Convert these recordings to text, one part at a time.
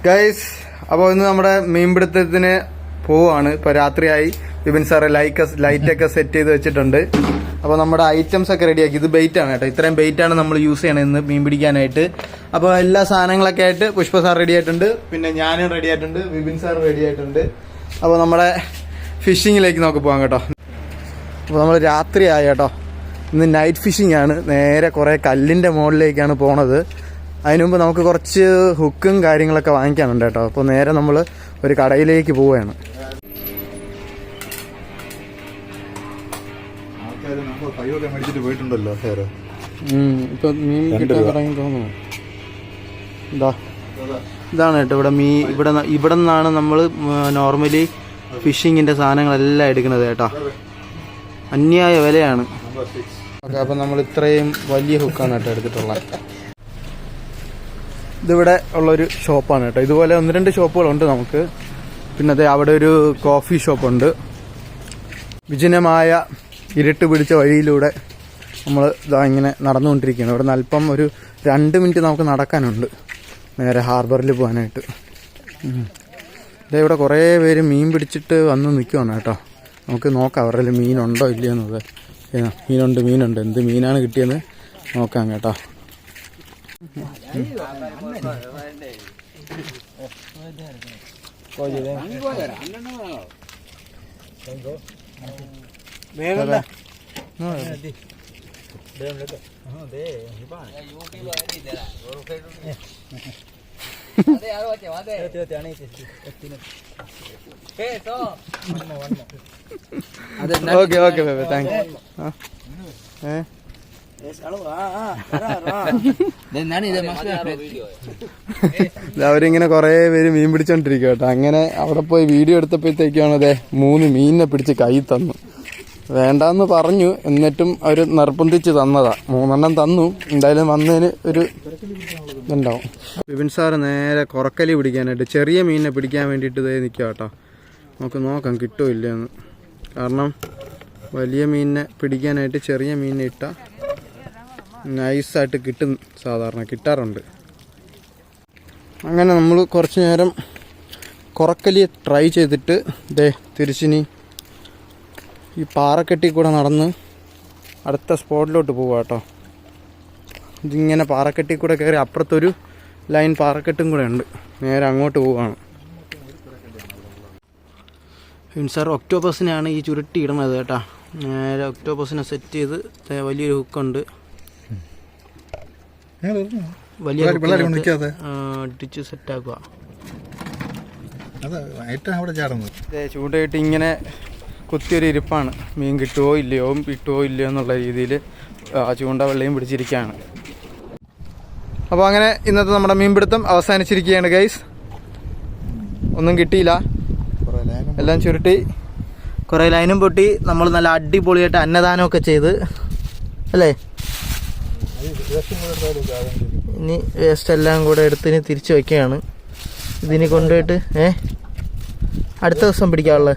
Guys, അപ്പോൾ ഇന്ന് നമ്മുടെ മീൻപിടുത്തത്തിന് പോവുകയാണ്. ഇപ്പോൾ രാത്രിയായി. വിപിൻ സാറ് ലൈറ്റൊക്കെ സെറ്റ് ചെയ്ത് വെച്ചിട്ടുണ്ട്. അപ്പോൾ നമ്മുടെ ഐറ്റംസ് ഒക്കെ റെഡിയാക്കി. ഇത് ബെയ്റ്റ് ആണ് കേട്ടോ. ഇത്രയും ബെയ്റ്റ് ആണ് നമ്മൾ യൂസ് ചെയ്യണത് ഇന്ന് മീൻ പിടിക്കാനായിട്ട്. അപ്പോൾ എല്ലാ സാധനങ്ങളൊക്കെ ആയിട്ട് പുഷ്പ സാർ റെഡി ആയിട്ടുണ്ട്, പിന്നെ ഞാനും റെഡി ആയിട്ടുണ്ട്, വിപിൻ സാർ റെഡി ആയിട്ടുണ്ട്. അപ്പോൾ നമ്മുടെ ഫിഷിങ്ങിലേക്ക് നമുക്ക് പോകാം കേട്ടോ. അപ്പോൾ നമ്മൾ രാത്രിയായി കേട്ടോ. ഇന്ന് നൈറ്റ് ഫിഷിംഗ് ആണ്. നേരെ കുറേ കല്ലിൻ്റെ മുകളിലേക്കാണ് പോണത്. അതിന് മുമ്പ് നമുക്ക് കുറച്ച് ഹുക്കും കാര്യങ്ങളൊക്കെ വാങ്ങിക്കാനുണ്ട് കേട്ടോ. അപ്പോൾ നേരെ നമ്മൾ ഒരു കടയിലേക്ക് പോവുകയാണ്. ഇപ്പൊ മീൻ കിട്ടാൻ തുടങ്ങി തോന്നുന്നു. ഇതാണ് കേട്ടോ ഇവിടെ നിന്നാണ് നമ്മൾ നോർമലി ഫിഷിങ്ങിന്റെ സാധനങ്ങളെല്ലാം എടുക്കുന്നത് കേട്ടോ. അന്യായ വിലയാണ്. ഓക്കെ, അപ്പം നമ്മൾ ഇത്രയും വലിയ ഹുക്കാണ് കേട്ടോ എടുത്തിട്ടുള്ളത്. ഇതിവിടെ ഉള്ളൊരു ഷോപ്പാണ് കേട്ടോ. ഇതുപോലെ 1-2 ഷോപ്പുകളുണ്ട് നമുക്ക്. പിന്നെ അതെ അവിടെ ഒരു കോഫി ഷോപ്പുണ്ട്. വിജനമായ ഇരുട്ട് പിടിച്ച വഴിയിലൂടെ നമ്മൾ ഇതാ ഇങ്ങനെ നടന്നുകൊണ്ടിരിക്കുകയാണ്. ഇവിടെ നിന്ന് അല്പം ഒരു 2 മിനിറ്റ് നമുക്ക് നടക്കാനുണ്ട് നേരെ ഹാർബറിൽ പോകാനായിട്ട്. ഇവിടെ കുറേ പേര് മീൻ പിടിച്ചിട്ട് വന്ന് നിൽക്കുവാണ് കേട്ടോ. നമുക്ക് നോക്കാം അവരുടെ മീനുണ്ടോ ഇല്ലയോ എന്നത്. മീനുണ്ട്. എന്ത് മീനാണ് കിട്ടിയെന്ന് നോക്കാം കേട്ടോ. ഓക്കെ ബേബേ, താങ്ക് യു. അവരിങ്ങനെ കൊറേ പേര് മീൻ പിടിച്ചോണ്ടിരിക്കുക കേട്ടോ. അങ്ങനെ അവിടെ പോയി വീഡിയോ എടുത്തപ്പോഴത്തേക്കാണ് അതെ 3 മീനിനെ പിടിച്ച് കൈ തന്നു. വേണ്ടാന്ന് പറഞ്ഞു, എന്നിട്ടും അവർ നിർബന്ധിച്ച് തന്നതാ. 3 തന്നു. എന്തായാലും വന്നതിന് ഒരു ഇതുണ്ടാവും. വിപിൻ സാറ് നേരെ കൊറക്കലി പിടിക്കാനായിട്ട്, ചെറിയ മീനിനെ പിടിക്കാൻ വേണ്ടിയിട്ട് ഇതേ നിൽക്കുക കേട്ടോ. നമുക്ക് നോക്കാം കിട്ടുമോ ഇല്ലയെന്ന്. കാരണം വലിയ മീനിനെ പിടിക്കാനായിട്ട് ചെറിയ മീനിനെ ഇട്ടാൽ നൈസായിട്ട് കിട്ടും. സാധാരണ കിട്ടാറുണ്ട്. അങ്ങനെ നമ്മൾ കുറച്ച് നേരം കൊറക്കലി ട്രൈ ചെയ്തിട്ട് തിരിച്ചിനി ഈ പാറക്കെട്ടി കൂടെ നടന്ന് അടുത്ത സ്പോട്ടിലോട്ട് പോവുക കേട്ടോ. ഇതിങ്ങനെ പാറക്കെട്ടി കൂടെ കയറി അപ്പുറത്തൊരു ലൈൻ പാറക്കെട്ടും കൂടെ ഉണ്ട്. നേരെ അങ്ങോട്ട് പോവുകയാണ്. സാർ ഒക്ടോപസിനെയാണ് ഈ ചുരുട്ടി ഇടണത് കേട്ടോ. നേരെ ഒക്ടോപസിനെ സെറ്റ് ചെയ്ത് വലിയൊരു ഹുക്കുണ്ട്. വലിയ അടിച്ച് സെറ്റാക്കുക. ചൂണ്ടയിട്ട് ഇങ്ങനെ കുത്തിയൊരു ഇരിപ്പാണ്. മീൻ കിട്ടുമോ ഇല്ലയോ എന്നുള്ള രീതിയിൽ ആ ചൂണ്ട വെള്ളയും പിടിച്ചിരിക്കുകയാണ്. അപ്പോൾ അങ്ങനെ ഇന്നത്തെ നമ്മുടെ മീൻപിടുത്തം അവസാനിച്ചിരിക്കുകയാണ് ഗൈസ്. ഒന്നും കിട്ടിയില്ല. എല്ലാം ചുരുട്ടി കുറേ ലൈനും പൊട്ടി. നമ്മൾ നല്ല അടിപൊളിയായിട്ട് അന്നദാനമൊക്കെ ചെയ്ത് അല്ലേ. ഇനി വേസ്റ്റ് എല്ലാം കൂടെ എടുത്തിന് തിരിച്ചു വയ്ക്കുകയാണ്. ഇതിനി കൊണ്ടുപോയിട്ട് അടുത്ത ദിവസം പിടിക്കാനുള്ളത്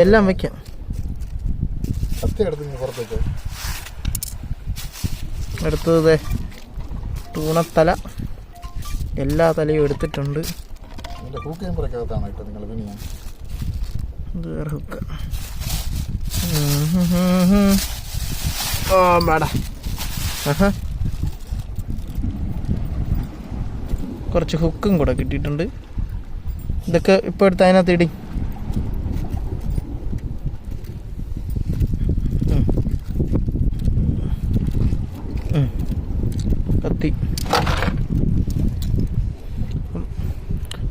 എല്ലാം വയ്ക്കാം. അടുത്തത് തൂണത്തല, എല്ലാ തലയും എടുത്തിട്ടുണ്ട്. ഇത് വേറെ ഹുക്ക. കുറച്ച് ഹുക്കും കൂടെ കിട്ടിയിട്ടുണ്ട്. ഇതൊക്കെ ഇപ്പോൾ എടുത്ത് അതിനകത്ത് ഇടി. കത്തി.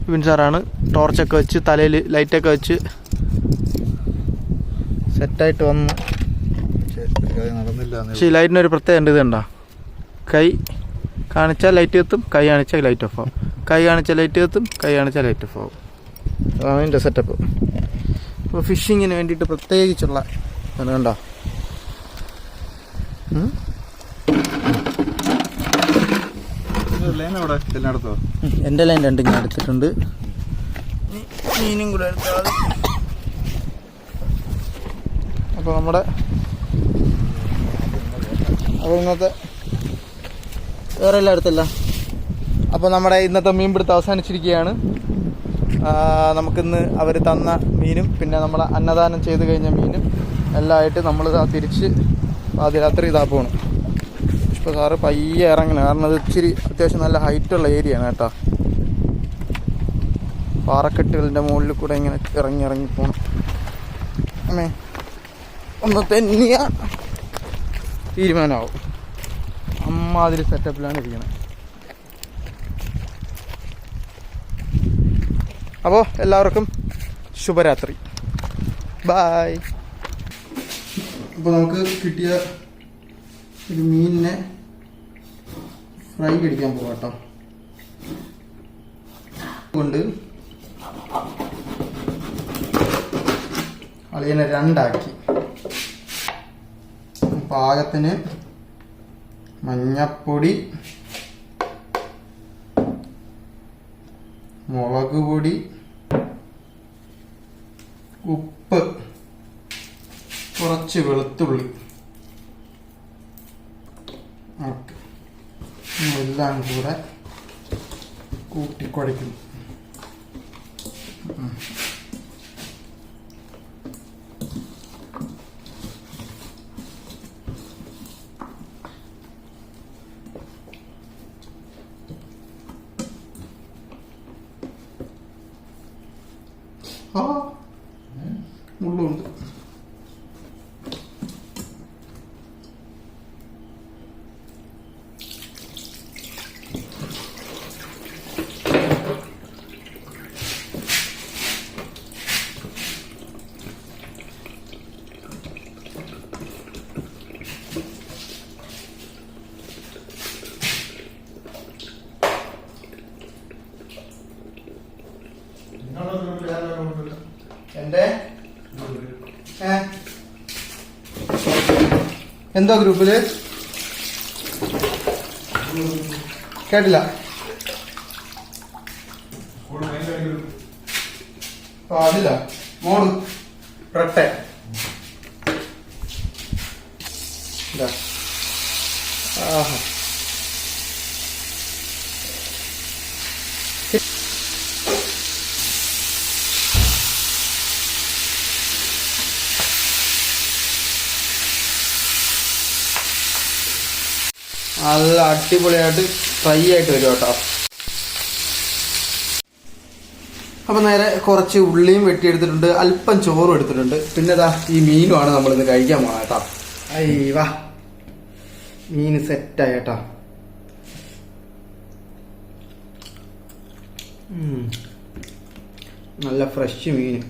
വിപിൻ സാറാണ് ടോർച്ചൊക്കെ വെച്ച് തലയിൽ ലൈറ്റൊക്കെ വെച്ച് സെറ്റായിട്ട് വന്നു. പക്ഷേ ഈ ലൈറ്റിനൊരു പ്രത്യേക ഉണ്ട്. ഇതുണ്ടോ, കൈ കാണിച്ചാൽ ലൈറ്റ് കത്തും, കൈ കാണിച്ചാൽ ലൈറ്റ് ഓഫ് ആവും. കൈ കാണിച്ചാൽ ലൈറ്റ് കത്തും, കൈ കാണിച്ചാൽ ലൈറ്റ് ഓഫ് ആവും. അതാണ് എൻ്റെ സെറ്റപ്പ്. അപ്പോൾ ഫിഷിങ്ങിന് വേണ്ടിയിട്ട് പ്രത്യേകിച്ചുള്ള കണ്ടോ. എൻ്റെ ലൈൻ 2 ഞാൻ എടുത്തിട്ടുണ്ട്. മീനും കൂടെ എടുത്താൽ അപ്പോൾ നമ്മുടെ അപ്പോൾ ഇന്നത്തെ വേറെ എല്ലാം എടുത്തല്ല. അപ്പോൾ നമ്മുടെ ഇന്നത്തെ മീൻപിടുത്തം അവസാനിച്ചിരിക്കുകയാണ്. നമുക്കിന്ന് അവർ തന്ന മീനും പിന്നെ നമ്മൾ അന്നദാനം ചെയ്ത് കഴിഞ്ഞ മീനും എല്ലാം ആയിട്ട് നമ്മൾ തിരിച്ച് പാതിരാത്രി ഇതാ പോകണം. ഇപ്പോൾ സാറ് പയ്യെ ഇറങ്ങണം, കാരണം അത് ഇച്ചിരി അത്യാവശ്യം നല്ല ഹൈറ്റുള്ള ഏരിയയാണ് കേട്ടോ. പാറക്കെട്ടുകളുടെ മുകളിൽ കൂടെ ഇങ്ങനെ ഇറങ്ങി പോകണം. അമ്മേ ഒന്ന് തെന്നിയ തീരുമാനമാവും. അമ്മാതിരി സെറ്റപ്പിലാണ് ഇരിക്കുന്നത്. അപ്പോൾ എല്ലാവർക്കും ശുഭരാത്രി, ബായ്. അപ്പോൾ നമുക്ക് കിട്ടിയ ഒരു മീനിനെ ഫ്രൈ അടിക്കാൻ പോകാം കേട്ടോ. കൊണ്ട് അളിയനെ രണ്ടാക്കി പാകത്തിന് മഞ്ഞപ്പൊടി, മുളക് പൊടി, ഉപ്പ്, കുറച്ച് വെളുത്തുള്ളി എല്ലാം കൂടെ കൂട്ടിക്കുഴയ്ക്കും. മുള്ളുണ്ട്. എന്റെ എന്തോ ഗ്രൂപ്പില് കേട്ടില്ല. അതില്ല മോള് റട്ടെ ആഹാ. നല്ല അടിപൊളിയായിട്ട് ഫ്രൈ ആയിട്ട് വരും കേട്ടോ. അപ്പം നേരെ കുറച്ച് ഉള്ളിയും വെട്ടിയെടുത്തിട്ടുണ്ട്, അല്പം ചോറും എടുത്തിട്ടുണ്ട്, പിന്നെ ഇതാ ഈ മീനുമാണ് നമ്മളിന്ന് കഴിക്കാൻ പോകണം കേട്ടോ. വാ, മീൻ സെറ്റായി കേട്ടോ. നല്ല ഫ്രഷ് മീൻ.